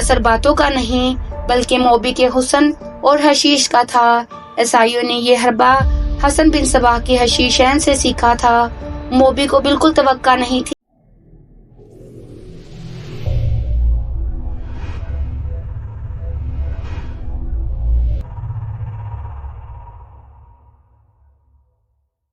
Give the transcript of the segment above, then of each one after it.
اثر باتوں کا نہیں بلکہ موبی کے حسن اور حشیش کا تھا۔ عیسائیوں نے یہ حربہ حسن بن صباح کے حشیشین سے سیکھا تھا۔ موبی کو بالکل توقع نہیں تھی۔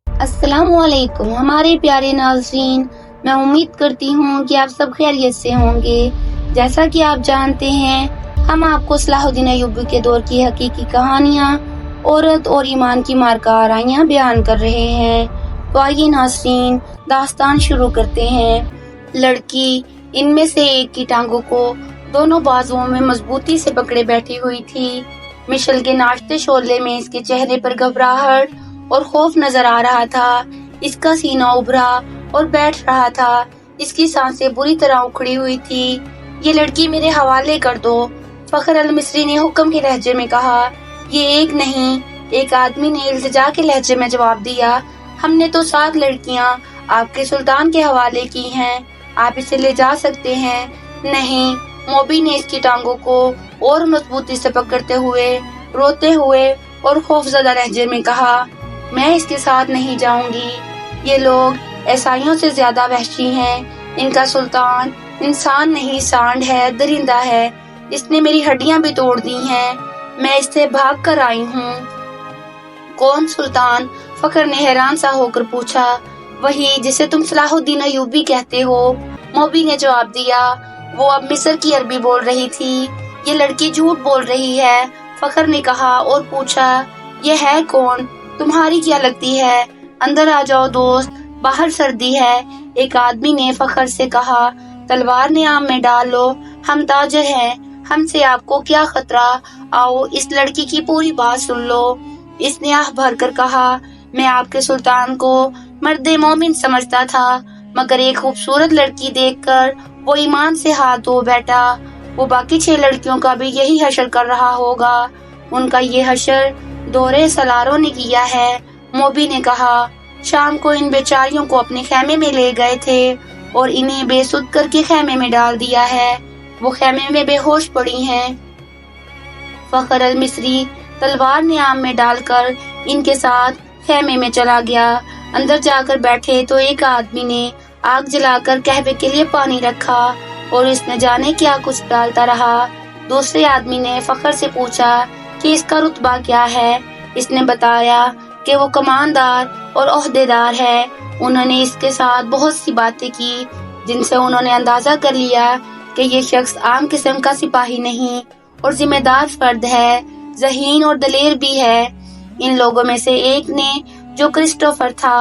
السلام علیکم ہمارے پیارے ناظرین، میں امید کرتی ہوں کہ آپ سب خیریت سے ہوں گے۔ جیسا کہ آپ جانتے ہیں، ہم آپ کو صلاح الدین ایوبی کے دور کی حقیقی کہانیاں، عورت اور ایمان کی مارکہ آرائیاں بیان کر رہے ہیں۔ تو آئیے ناظرین، داستان شروع کرتے ہیں۔ لڑکی ان میں سے ایک کی ٹانگوں کو دونوں بازوؤں میں مضبوطی سے پکڑے بیٹھی ہوئی تھی۔ مشل کے ناشتے شعلے میں اس کے چہرے پر گھبراہٹ اور خوف نظر آ رہا تھا۔ اس کا سینہ ابھرا اور بیٹھ رہا تھا۔ اس کی سانسیں بری طرح اکھڑی ہوئی تھی۔ یہ لڑکی میرے حوالے کر دو، فخر المصری نے حکم کے لہجے میں کہا۔ یہ ایک نہیں، ایک آدمی نے التجا کے لہجے میں جواب دیا۔ ہم نے تو 7 لڑکیاں آپ کے سلطان کے حوالے کی ہیں، آپ اسے لے جا سکتے ہیں۔ نہیں، موبی نے اس کی ٹانگوں کو اور مضبوطی سے پکڑتے ہوئے، روتے ہوئے اور خوفزدہ لہجے میں کہا، میں اس کے ساتھ نہیں جاؤں گی۔ یہ لوگ عیسائیوں سے زیادہ وحشی ہیں۔ ان کا سلطان انسان نہیں، سانڈ ہے، درندہ ہے۔ اس نے میری ہڈیاں بھی توڑ دی ہیں۔ میں اس سے بھاگ کر آئی ہوں۔ کون سلطان؟ فخر نے حیران سا ہو کر پوچھا۔ وہی جسے تم صلاح الدین ایوبی کہتے ہو، موبی نے جواب دیا۔ وہ اب مصر کی عربی بول رہی تھی۔ یہ لڑکی جھوٹ بول رہی ہے، فخر نے کہا اور پوچھا، یہ ہے کون؟ تمہاری کیا لگتی ہے؟ اندر آ جاؤ دوست، باہر سردی ہے، ایک آدمی نے فخر سے کہا۔ تلوار نیام میں ڈال لو، ہم تاجر ہیں، ہم سے آپ کو کیا خطرہ؟ آؤ اس لڑکی کی پوری بات سن لو۔ اس نے آہ بھر کر کہا، میں آپ کے سلطان کو مرد مومن سمجھتا تھا، مگر ایک خوبصورت لڑکی دیکھ کر وہ ایمان سے ہاتھ دھو بیٹھا۔ وہ باقی 6 لڑکیوں کا بھی یہی حشر کر رہا ہوگا۔ ان کا یہ حشر دورے سلاروں نے کیا ہے۔ موبی نے کہا، شام کو ان بیچاریوں کو اپنے خیمے میں لے گئے تھے اور انہیں بے سود کر کے خیمے میں ڈال دیا ہے۔ وہ خیمے میں بے ہوش پڑی ہیں۔ فخر المصری تلوار نیام میں ڈال کر ان کے ساتھ خیمے میں چلا گیا۔ اندر جا کر بیٹھے تو ایک آدمی نے آگ جلا کر قہوے کے لیے پانی رکھا اور اس نے جانے کیا کچھ ڈالتا رہا۔ دوسرے آدمی نے فخر سے پوچھا کہ اس کا رتبہ کیا ہے۔ اس نے بتایا کہ وہ کماندار اور عہدیدار ہے۔ انہوں نے اس کے ساتھ بہت سی باتیں کی جن سے انہوں نے اندازہ کر لیا کہ یہ شخص عام قسم کا سپاہی نہیں اور ذمہ دار فرد ہے، ذہین اور دلیر بھی ہے۔ ان لوگوں میں سے ایک نے، جو کرسٹوفر تھا،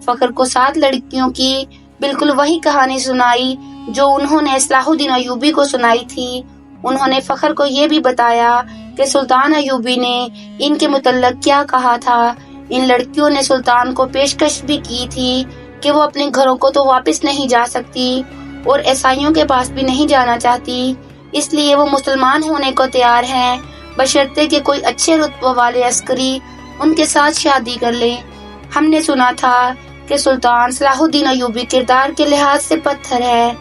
فخر کو 7 لڑکیوں کی بالکل وہی کہانی سنائی جو انہوں نے صلاح الدین ایوبی کو سنائی تھی۔ انہوں نے فخر کو یہ بھی بتایا کہ سلطان ایوبی نے ان کے متعلق کیا کہا تھا۔ ان لڑکیوں نے سلطان کو پیشکش بھی کی تھی کہ وہ اپنے گھروں کو تو واپس نہیں جا سکتی اور عیسائیوں کے پاس بھی نہیں جانا چاہتی، اس لیے وہ مسلمان ہونے کو تیار ہیں، بشرطے کہ کوئی اچھے رتبہ والے عسکری ان کے ساتھ شادی کر لیں۔ ہم نے سنا تھا کہ سلطان صلاح الدین ایوبی کردار کے لحاظ سے پتھر ہے۔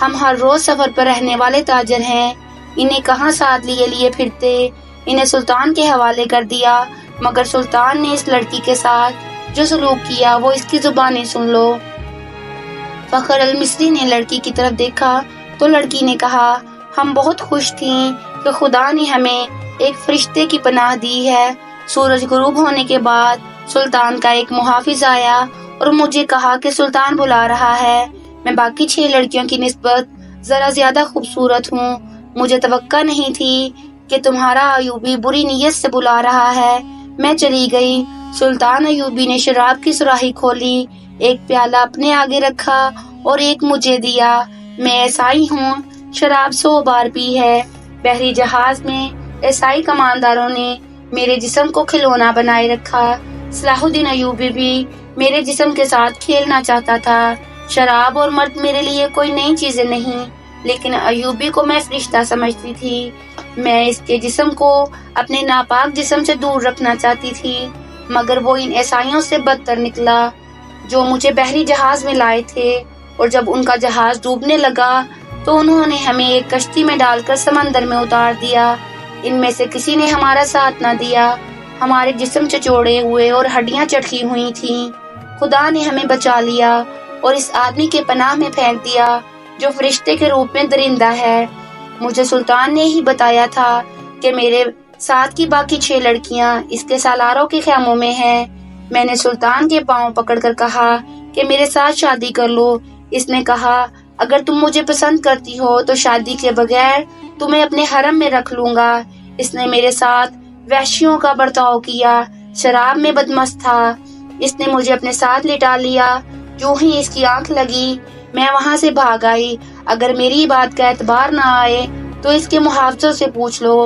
ہم ہر روز سفر پر رہنے والے تاجر ہیں، انہیں کہاں ساتھ لیے پھرتے، انہیں سلطان کے حوالے کر دیا، مگر سلطان نے اس لڑکی کے ساتھ جو سلوک کیا وہ اس کی زبانی سن لو۔ فخر المصری نے لڑکی کی طرف دیکھا تو لڑکی نے کہا، ہم بہت خوش تھیں کہ خدا نے ہمیں ایک فرشتے کی پناہ دی ہے۔ سورج غروب ہونے کے بعد سلطان کا ایک محافظ آیا اور مجھے کہا کہ سلطان بلا رہا ہے۔ میں باقی 6 لڑکیوں کی نسبت ذرا زیادہ خوبصورت ہوں۔ مجھے توقع نہیں تھی کہ تمہارا ایوبی بری نیت سے بلا رہا ہے۔ میں چلی گئی۔ سلطان ایوبی نے شراب کی سراہی کھولی، ایک پیالہ اپنے آگے رکھا اور ایک مجھے دیا۔ میں عیسائی ہوں، شراب 100 بار پی ہے۔ بحری جہاز میں عیسائی کمانداروں نے میرے جسم کو کھلونا بنائے رکھا۔ صلاح الدین ایوبی بھی میرے جسم کے ساتھ کھیلنا چاہتا تھا۔ شراب اور مرد میرے لیے کوئی نئی چیزیں نہیں، لیکن ایوبی کو میں فرشتہ سمجھتی تھی۔ میں اس کے جسم کو اپنے ناپاک جسم سے دور رکھنا چاہتی تھی، مگر وہ ان عیسائیوں سے بدتر نکلا جو مجھے بحری جہاز میں لائے تھے، اور جب ان کا جہاز ڈوبنے لگا تو انہوں نے ہمیں ایک کشتی میں ڈال کر سمندر میں اتار دیا۔ ان میں سے کسی نے ہمارا ساتھ نہ دیا۔ ہمارے جسم چچوڑے ہوئے اور ہڈیاں چٹکی ہوئی تھیں۔ خدا نے ہمیں بچا لیا اور اس آدمی کے پناہ میں پھینک دیا جو فرشتے کے روپ میں درندہ ہے۔ مجھے سلطان نے ہی بتایا تھا کہ میرے ساتھ کی باقی 6 لڑکیاں اس کے سالاروں کے خیموں میں ہیں۔ میں نے سلطان کے پاؤں پکڑ کر کہا کہ میرے ساتھ شادی کر لو۔ اس نے کہا اگر تم مجھے پسند کرتی ہو تو شادی کے بغیر تمہیں اپنے حرم میں رکھ لوں گا۔ اس نے میرے ساتھ وحشیوں کا برتاؤ کیا، شراب میں بدمست تھا۔ اس نے مجھے اپنے ساتھ لٹا لیا۔ جو ہی اس کی آنکھ لگی میں وہاں سے بھاگ آئی۔ اگر میری بات کا اعتبار نہ آئے تو اس کے محافظوں سے پوچھ لو۔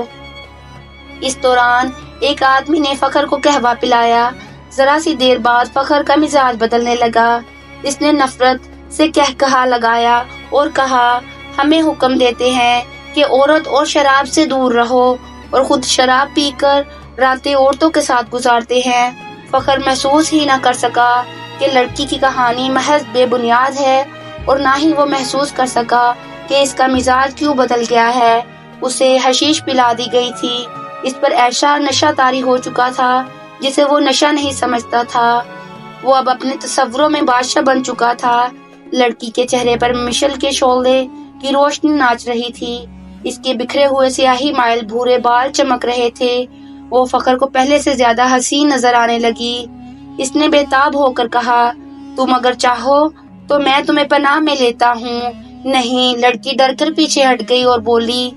اس دوران ایک آدمی نے فخر کو قہوہ پلایا۔ ذرا سی دیر بعد فخر کا مزاج بدلنے لگا۔ اس نے نفرت سے کہا لگایا اور کہا ہمیں حکم دیتے ہیں کہ عورت اور شراب سے دور رہو اور خود شراب پی کر راتیں عورتوں کے ساتھ گزارتے ہیں۔ فخر محسوس ہی نہ کر سکا کہ لڑکی کی کہانی محض بے بنیاد ہے اور نہ ہی وہ محسوس کر سکا کہ اس کا مزاج کیوں بدل گیا ہے۔ اسے حشیش پلا دی گئی تھی۔ اس پر ایسا نشہ طاری ہو چکا تھا جسے وہ نشہ نہیں سمجھتا تھا۔ وہ اب اپنے تصوروں میں بادشاہ بن چکا تھا۔ لڑکی کے چہرے پر مشل کے شعلے کی روشنی ناچ رہی تھی۔ اس کے بکھرے ہوئے سیاہی مائل بھورے بال چمک رہے تھے۔ وہ فخر کو پہلے سے زیادہ حسین نظر آنے لگی۔ اس نے بے تاب ہو کر کہا تم اگر چاہو تو میں تمہیں پناہ میں لیتا ہوں۔ نہیں، لڑکی ڈر کر پیچھے ہٹ گئی اور بولی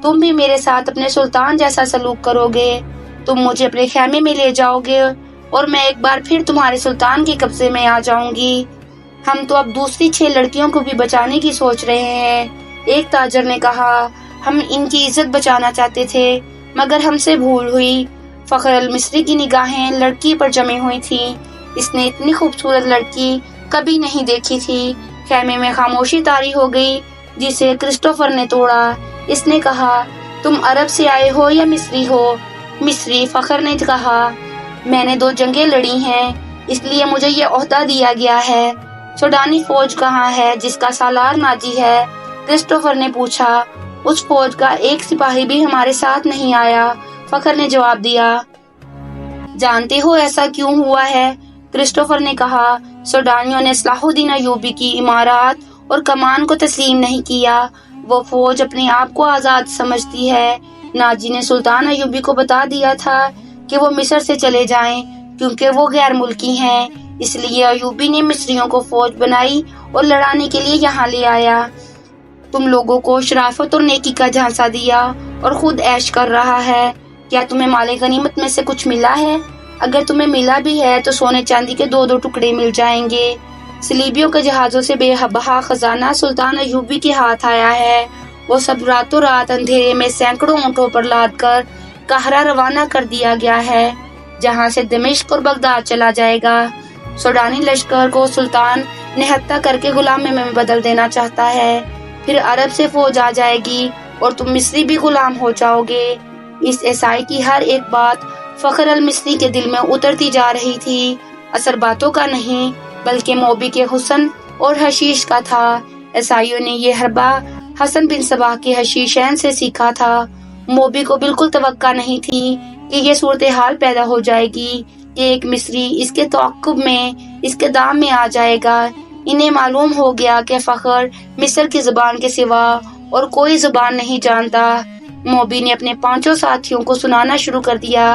تم بھی میرے ساتھ اپنے سلطان جیسا سلوک کرو گے۔ تم مجھے اپنے خیمے میں لے جاؤ گے اور میں ایک بار پھر تمہارے سلطان کے قبضے میں آ جاؤں گی۔ ہم تو اب دوسری 6 لڑکیوں کو بھی بچانے کی سوچ رہے ہیں۔ ایک تاجر نے کہا ہم ان کی عزت بچانا چاہتے تھے مگر ہم سے بھول ہوئی۔ فخر المصری کی نگاہیں لڑکی پر جمی ہوئی تھیں۔ اس نے اتنی خوبصورت لڑکی کبھی نہیں دیکھی تھی۔ خیمے میں خاموشی طاری ہو گئی جسے کرسٹوفر نے توڑا۔ اس نے کہا تم عرب سے آئے ہو یا مصری ہو؟ مصری، فخر نے کہا۔ میں نے 2 جنگیں لڑی ہیں اس لیے مجھے یہ عہدہ دیا گیا ہے۔ سوڈانی فوج کہاں ہے جس کا سالار ناجی ہے؟ کرسٹوفر نے پوچھا۔ اس فوج کا ایک سپاہی بھی ہمارے ساتھ نہیں آیا، فخر نے جواب دیا۔ جانتے ہو ایسا کیوں ہوا ہے؟ کرسٹوفر نے کہا۔ سوڈانیوں نے صلاح الدین ایوبی کی عمارات اور کمان کو تسلیم نہیں کیا۔ وہ فوج اپنے آپ کو آزاد سمجھتی ہے۔ ناجی نے سلطان ایوبی کو بتا دیا تھا کہ وہ مصر سے چلے جائیں کیونکہ وہ غیر ملکی ہیں۔ اس لیے ایوبی نے مصریوں کو فوج بنائی اور لڑانے کے لیے یہاں لے آیا۔ تم لوگوں کو شرافت اور نیکی کا جھانسا دیا اور خود عیش کر رہا ہے۔ کیا تمہیں مال غنیمت میں سے کچھ ملا ہے؟ اگر تمہیں ملا بھی ہے تو سونے چاندی کے 2 ٹکڑے مل جائیں گے۔ صلیبیوں کے جہازوں سے بے بہا خزانہ سلطان ایوبی کے ہاتھ آیا ہے۔ وہ سب راتوں رات اندھیرے میں سینکڑوں اونٹوں پر لاد کر قاہرہ روانہ کر دیا گیا ہے جہاں سے دمشق اور بغداد چلا جائے گا۔ سوڈانی لشکر کو سلطان نہتہ کر کے غلامی میں بدل دینا چاہتا ہے۔ پھر عرب سے فوج آ جائے گی اور تم مصری بھی غلام ہو جاؤ گے۔ اس عیسائی کی ہر ایک بات فخر المصری کے دل میں اترتی جا رہی تھی۔ اثر باتوں کا نہیں بلکہ موبی کے حسن اور حشیش کا تھا۔ عیسائیوں نے یہ حربہ حسن بن صباح کے حشیشین سے سیکھا تھا۔ موبی کو بالکل توقع نہیں تھی کہ یہ صورتحال پیدا ہو جائے گی کہ ایک مصری اس کے تعاقب میں اس کے دام میں آ جائے گا۔ انہیں معلوم ہو گیا کہ فخر مصر کی زبان کے سوا اور کوئی زبان نہیں جانتا۔ موبی نے اپنے 5 ساتھیوں کو سنانا شروع کر دیا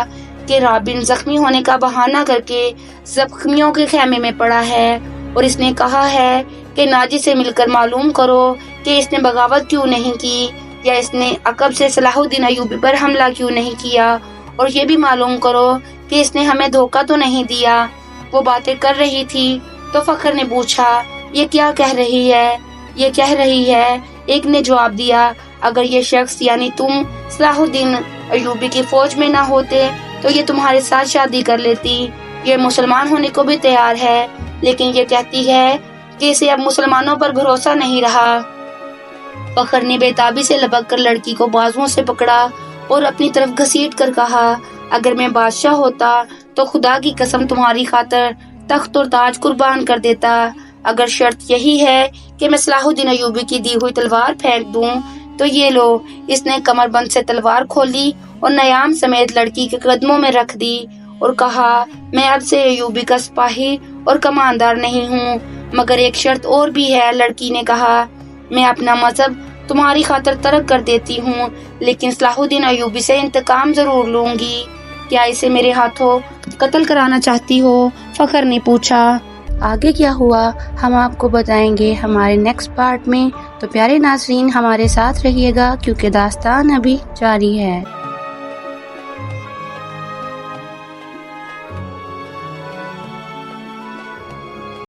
کہ رابن زخمی ہونے کا بہانہ کر کے زخمیوں کے خیمے میں پڑا ہے اور اس نے کہا ہے کہ ناجی سے مل کر معلوم کرو کہ اس نے بغاوت کیوں نہیں کی یا اس نے عقب سے صلاح الدین ایوبی پر حملہ کیوں نہیں کیا، اور یہ بھی معلوم کرو کہ اس نے ہمیں دھوکہ تو نہیں دیا۔ وہ باتیں کر رہی تھی تو فخر نے پوچھا یہ کیا کہہ رہی ہے؟ یہ کہہ رہی ہے، ایک نے جواب دیا، اگر یہ شخص یعنی تم صلاح الدین ایوبی کی فوج میں نہ ہوتے تو یہ تمہارے ساتھ شادی کر لیتی۔ یہ مسلمان ہونے کو بھی تیار ہے لیکن یہ کہتی ہے کہ اسے اب مسلمانوں پر بھروسہ نہیں رہا۔ فخر نے بے تابی سے لپک کر لڑکی کو بازوؤں سے پکڑا اور اپنی طرف گھسیٹ کر کہا، اگر میں بادشاہ ہوتا تو خدا کی قسم تمہاری خاطر تخت اور تاج قربان کر دیتا۔ اگر شرط یہی ہے کہ میں صلاح الدین ایوبی کی دی ہوئی تلوار پھینک دوں تو یہ لو۔ اس نے کمر بند سے تلوار کھولی اور نیام سمیت لڑکی کے قدموں میں رکھ دی اور کہا، میں اب سے ایوبی کا سپاہی اور کماندار نہیں ہوں، مگر ایک شرط اور بھی ہے۔ لڑکی نے کہا، میں اپنا مذہب تمہاری خاطر ترک کر دیتی ہوں، لیکن صلاح الدین ایوبی سے انتقام ضرور لوں گی۔ کیا اسے میرے ہاتھوں قتل کرانا چاہتی ہو؟ فخر نے پوچھا۔ آگے کیا ہوا ہم آپ کو بتائیں گے ہمارے نیکسٹ پارٹ میں، تو پیارے ناظرین ہمارے ساتھ رہیے گا کیونکہ داستان ابھی جاری ہے۔